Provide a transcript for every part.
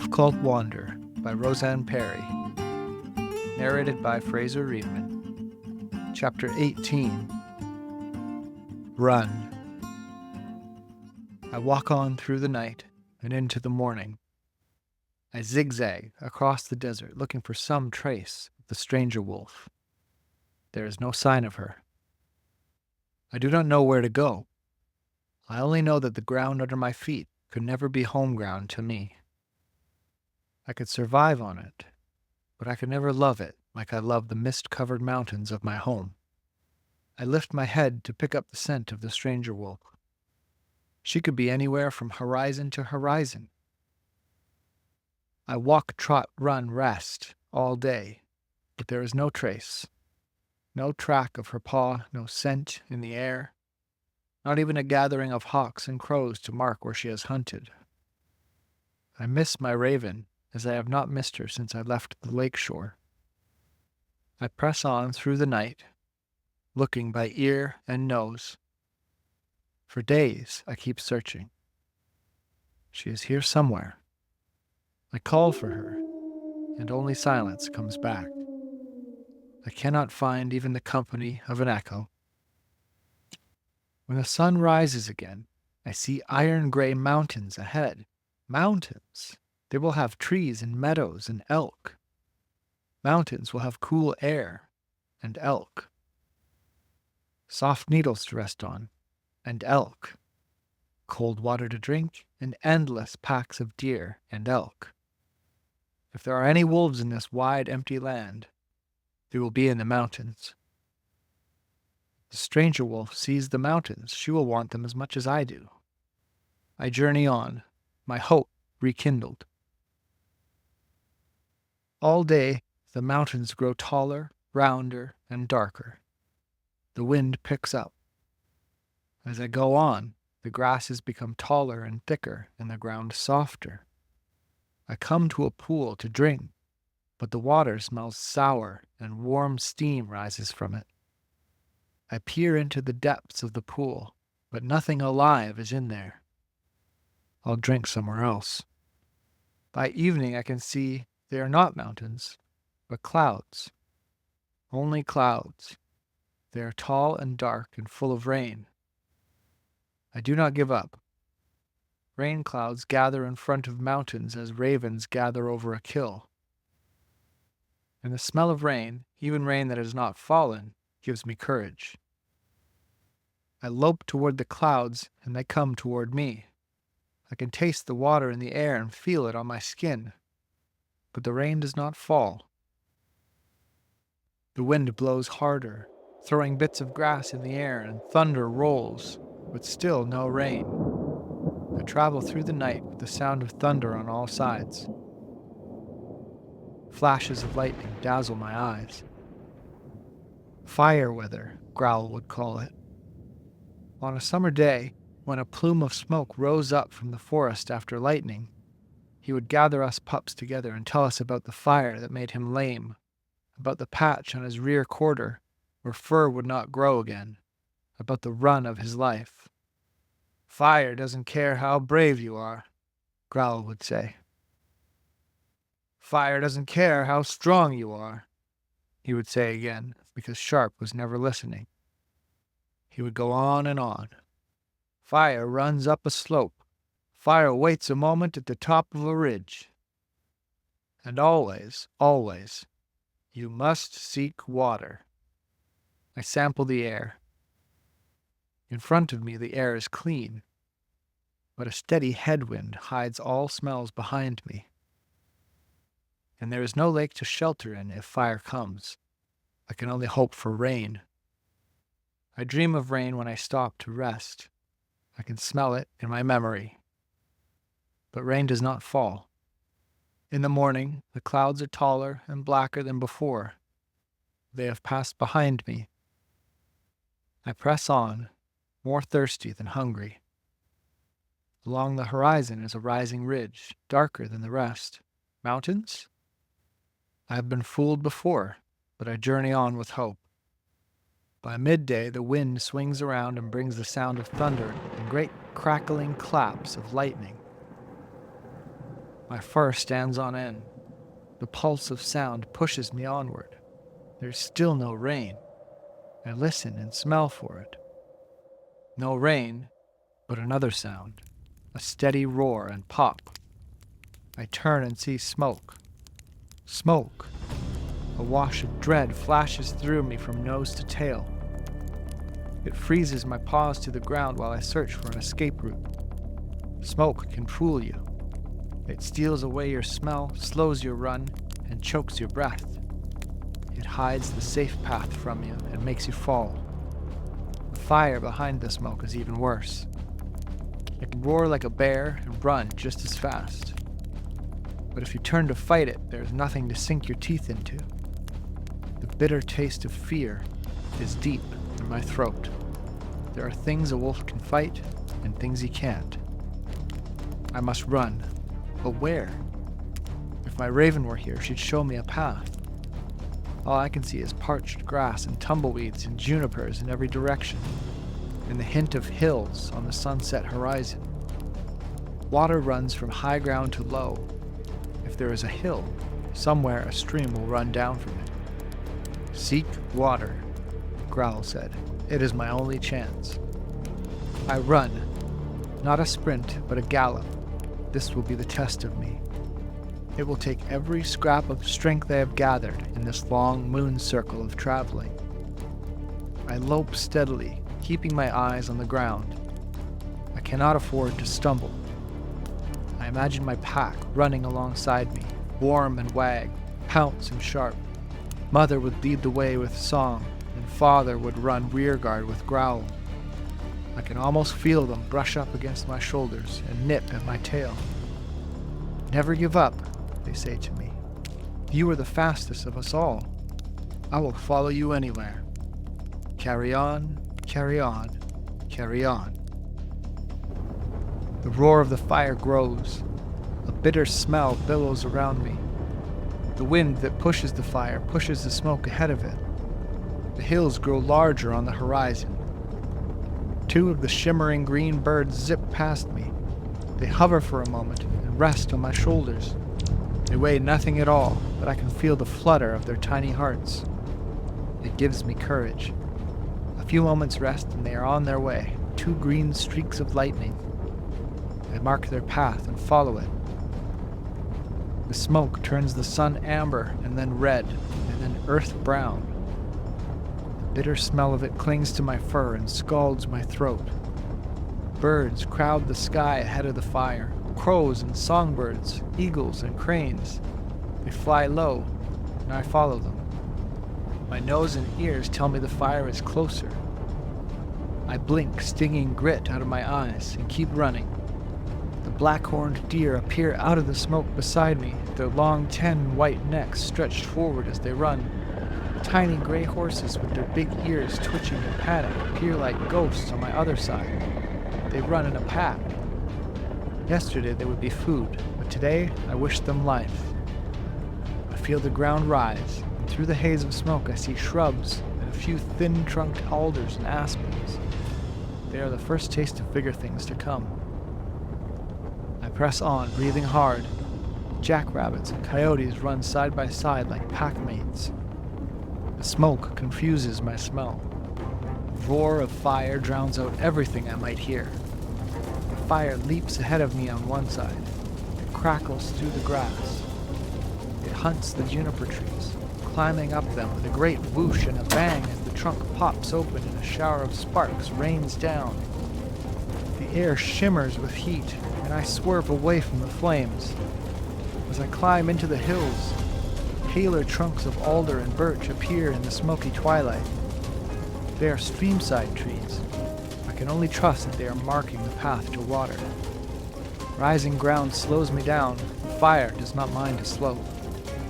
Difficult Wander by Rosanne Parry. Narrated by Fraser, Readman. Chapter 18. Run. I walk on through the night and into the morning. I zigzag across the desert looking for some trace of the stranger wolf. There is no sign of her. I do not know where to go. I only know that the ground under my feet could never be home ground to me. I could survive on it, but I could never love it like I love the mist-covered mountains of my home. I lift my head to pick up the scent of the stranger wolf. She could be anywhere from horizon to horizon. I walk, trot, run, rest all day, but there is no trace. No track of her paw, no scent in the air, not even a gathering of hawks and crows to mark where she has hunted. I miss my raven, as I have not missed her since I left the lake shore. I press on through the night, looking by ear and nose. For days I keep searching. She is here somewhere. I call for her, and only silence comes back. I cannot find even the company of an echo. When the sun rises again, I see iron-gray mountains ahead. Mountains! They will have trees and meadows and elk. Mountains will have cool air and elk. Soft needles to rest on and elk. Cold water to drink and endless packs of deer and elk. If there are any wolves in this wide, empty land, they will be in the mountains. The stranger wolf sees the mountains. She will want them as much as I do. I journey on, my hope rekindled. All day, the mountains grow taller, rounder, and darker. The wind picks up. As I go on, the grasses become taller and thicker and the ground softer. I come to a pool to drink, but the water smells sour and warm steam rises from it. I peer into the depths of the pool, but nothing alive is in there. I'll drink somewhere else. By evening I can see they are not mountains, but clouds. Only clouds. They are tall and dark and full of rain. I do not give up. Rain clouds gather in front of mountains as ravens gather over a kill. And the smell of rain, even rain that has not fallen, gives me courage. I lope toward the clouds and they come toward me. I can taste the water in the air and feel it on my skin. But the rain does not fall. The wind blows harder, throwing bits of grass in the air, and thunder rolls, but still no rain. I travel through the night with the sound of thunder on all sides. Flashes of lightning dazzle my eyes. Fire weather, Growl would call it. On a summer day, when a plume of smoke rose up from the forest after lightning, he would gather us pups together and tell us about the fire that made him lame, about the patch on his rear quarter where fur would not grow again, about the run of his life. Fire doesn't care how brave you are, Growl would say. Fire doesn't care how strong you are, he would say again, because Sharp was never listening. He would go on and on. Fire runs up a slope. Fire waits a moment at the top of a ridge. And always, always, you must seek water. I sample the air. In front of me, the air is clean, but a steady headwind hides all smells behind me. And there is no lake to shelter in if fire comes. I can only hope for rain. I dream of rain when I stop to rest. I can smell it in my memory. But rain does not fall. In the morning, the clouds are taller and blacker than before. They have passed behind me. I press on, more thirsty than hungry. Along the horizon is a rising ridge, darker than the rest. Mountains? I have been fooled before, but I journey on with hope. By midday, the wind swings around and brings the sound of thunder and great crackling claps of lightning. My fur stands on end. The pulse of sound pushes me onward. There's still no rain. I listen and smell for it. No rain, but another sound, a steady roar and pop. I turn and see smoke. Smoke. A wash of dread flashes through me from nose to tail. It freezes my paws to the ground while I search for an escape route. Smoke can fool you. It steals away your smell, slows your run, and chokes your breath. It hides the safe path from you and makes you fall. The fire behind the smoke is even worse. It can roar like a bear and run just as fast. But if you turn to fight it, there is nothing to sink your teeth into. The bitter taste of fear is deep in my throat. There are things a wolf can fight and things he can't. I must run, but where? If my raven were here, she'd show me a path. All I can see is parched grass and tumbleweeds and junipers in every direction, and the hint of hills on the sunset horizon. Water runs from high ground to low. If there is a hill, somewhere a stream will run down from it. Seek water, Growl said. It is my only chance. I run, not a sprint, but a gallop. This will be the test of me. It will take every scrap of strength I have gathered in this long moon circle of traveling. I lope steadily, keeping my eyes on the ground. I cannot afford to stumble. I imagine my pack running alongside me, warm and wag, pounce and sharp. Mother would lead the way with song, and Father would run rearguard with growl. I can almost feel them brush up against my shoulders and nip at my tail. Never give up, they say to me. You are the fastest of us all. I will follow you anywhere. Carry on, carry on, carry on. The roar of the fire grows. A bitter smell billows around me. The wind that pushes the fire pushes the smoke ahead of it. The hills grow larger on the horizon. Two of the shimmering green birds zip past me. They hover for a moment and rest on my shoulders. They weigh nothing at all, but I can feel the flutter of their tiny hearts. It gives me courage. A few moments rest and they are on their way, two green streaks of lightning. I mark their path and follow it. The smoke turns the sun amber and then red and then earth brown. The bitter smell of it clings to my fur and scalds my throat. Birds crowd the sky ahead of the fire. Crows and songbirds, eagles and cranes. They fly low, and I follow them. My nose and ears tell me the fire is closer. I blink stinging grit out of my eyes and keep running. The black-horned deer appear out of the smoke beside me, their long tan white necks stretched forward as they run. Tiny gray horses with their big ears twitching in panic appear like ghosts on my other side. They run in a pack. Yesterday they would be food, but today I wish them life. I feel the ground rise, and through the haze of smoke I see shrubs and a few thin-trunked alders and aspens. They are the first taste of bigger things to come. I press on, breathing hard. Jackrabbits and coyotes run side by side like pack-mates. The smoke confuses my smell. The roar of fire drowns out everything I might hear. The fire leaps ahead of me on one side. It crackles through the grass. It hunts the juniper trees, climbing up them with a great whoosh and a bang as the trunk pops open and a shower of sparks rains down. The air shimmers with heat, and I swerve away from the flames. As I climb into the hills, paler trunks of alder and birch appear in the smoky twilight. They are streamside trees. I can only trust that they are marking the path to water. Rising ground slows me down. The fire does not mind to slope.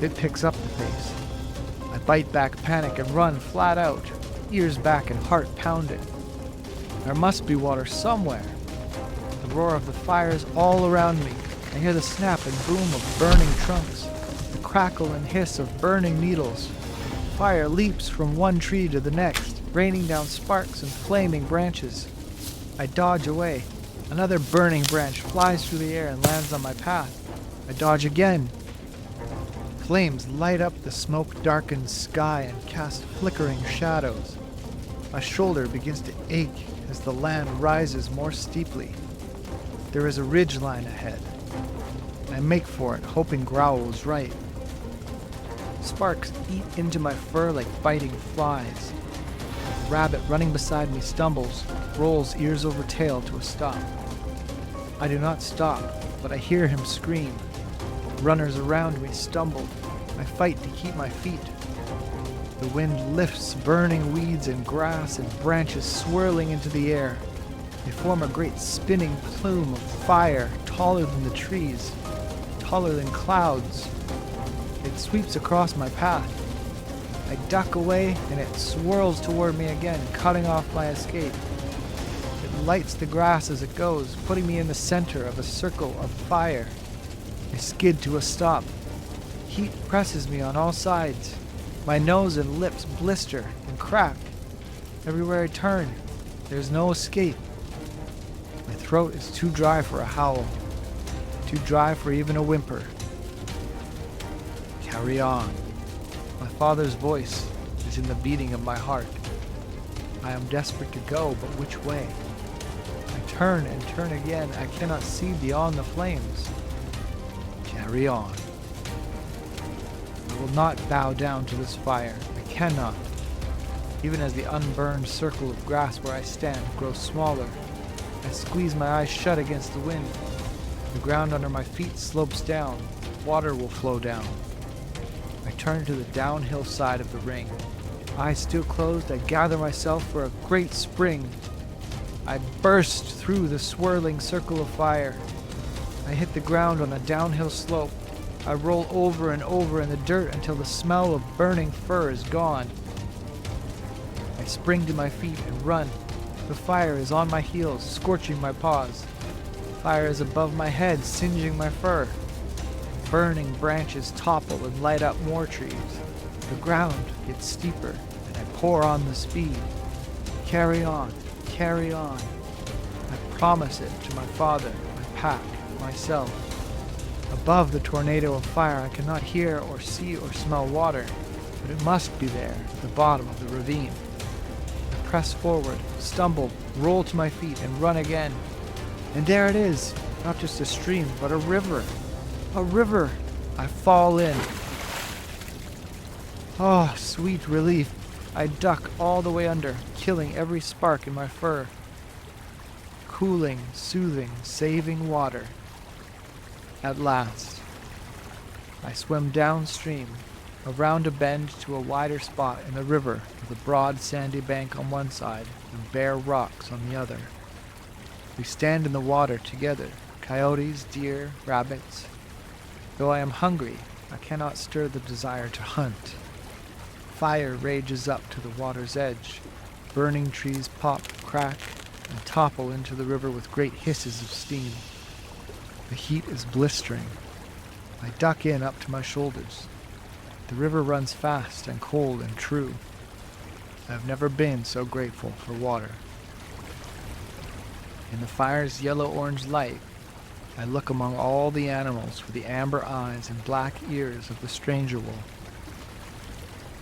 It picks up the pace. I bite back panic and run flat out, ears back and heart pounding. There must be water somewhere. The roar of the fire is all around me. I hear the snap and boom of burning trunks, the crackle and hiss of burning needles. Fire leaps from one tree to the next, raining down sparks and flaming branches. I dodge away. Another burning branch flies through the air and lands on my path. I dodge again. Flames light up the smoke-darkened sky and cast flickering shadows. My shoulder begins to ache as the land rises more steeply. There is a ridge line ahead. I make for it, hoping Growl was right. Sparks eat into my fur like biting flies. The rabbit running beside me stumbles, rolls ears over tail to a stop. I do not stop, but I hear him scream. Runners around me stumble. I fight to keep my feet. The wind lifts burning weeds and grass and branches swirling into the air. They form a great spinning plume of fire, taller than the trees, taller than clouds. It sweeps across my path. I duck away and it swirls toward me again, cutting off my escape. It lights the grass as it goes, putting me in the center of a circle of fire. I skid to a stop. Heat presses me on all sides. My nose and lips blister and crack. Everywhere I turn, there's no escape. My throat is too dry for a howl, too dry for even a whimper. Carry on. My father's voice is in the beating of my heart. I am desperate to go, but which way? I turn and turn again. I cannot see beyond the flames. Carry on. I will not bow down to this fire. I cannot. Even as the unburned circle of grass where I stand grows smaller, I squeeze my eyes shut against the wind. The ground under my feet slopes down. Water will flow down. I turn to the downhill side of the ring. Eyes still closed, I gather myself for a great spring. I burst through the swirling circle of fire. I hit the ground on a downhill slope. I roll over and over in the dirt until the smell of burning fur is gone. I spring to my feet and run. The fire is on my heels, scorching my paws. Fire is above my head, singeing my fur. Burning branches topple and light up more trees. The ground gets steeper, and I pour on the speed. Carry on, carry on. I promise it to my father, my pack, myself. Above the tornado of fire, I cannot hear or see or smell water, but it must be there at the bottom of the ravine. I press forward, stumble, roll to my feet, and run again. And there it is, not just a stream, but a river. A river! I fall in. Oh, sweet relief. I duck all the way under, killing every spark in my fur. Cooling, soothing, saving water. At last, I swim downstream, around a bend to a wider spot in the river with a broad sandy bank on one side and bare rocks on the other. We stand in the water together, coyotes, deer, rabbits. Though I am hungry, I cannot stir the desire to hunt. Fire rages up to the water's edge. Burning trees pop, crack, and topple into the river with great hisses of steam. The heat is blistering. I duck in up to my shoulders. The river runs fast and cold and true. I have never been so grateful for water. In the fire's yellow-orange light, I look among all the animals with the amber eyes and black ears of the stranger wolf.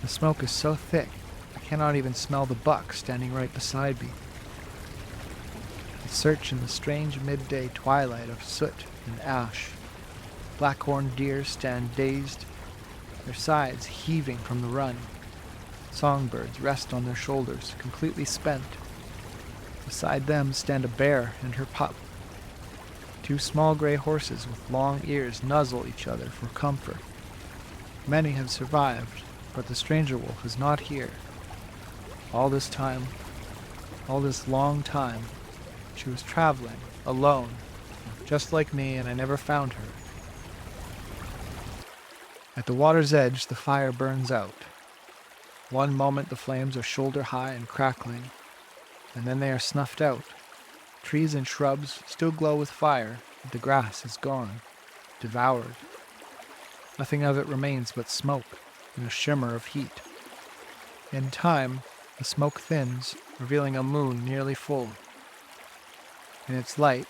The smoke is so thick, I cannot even smell the buck standing right beside me. I search in the strange midday twilight of soot and ash. Black-horned deer stand dazed, their sides heaving from the run. Songbirds rest on their shoulders, completely spent. Beside them stand a bear and her pup. Two small gray horses with long ears nuzzle each other for comfort. Many have survived, but the stranger wolf is not here. All this time, all this long time, she was traveling, alone, just like me, and I never found her. At the water's edge, the fire burns out. One moment the flames are shoulder-high and crackling, and then they are snuffed out. Trees and shrubs still glow with fire, but the grass is gone, devoured. Nothing of it remains but smoke and a shimmer of heat. In time, the smoke thins, revealing a moon nearly full. In its light,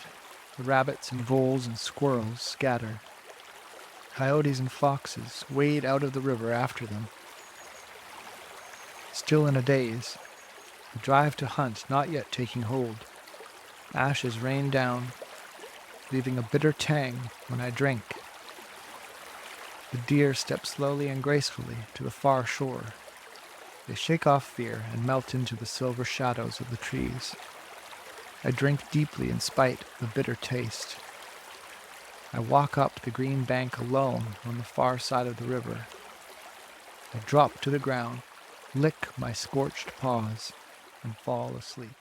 the rabbits and voles and squirrels scatter. Coyotes and foxes wade out of the river after them. Still in a daze, the drive to hunt not yet taking hold, ashes rain down, leaving a bitter tang when I drink. The deer step slowly and gracefully to the far shore. They shake off fear and melt into the silver shadows of the trees. I drink deeply in spite of the bitter taste. I walk up the green bank alone on the far side of the river. I drop to the ground, lick my scorched paws, and fall asleep.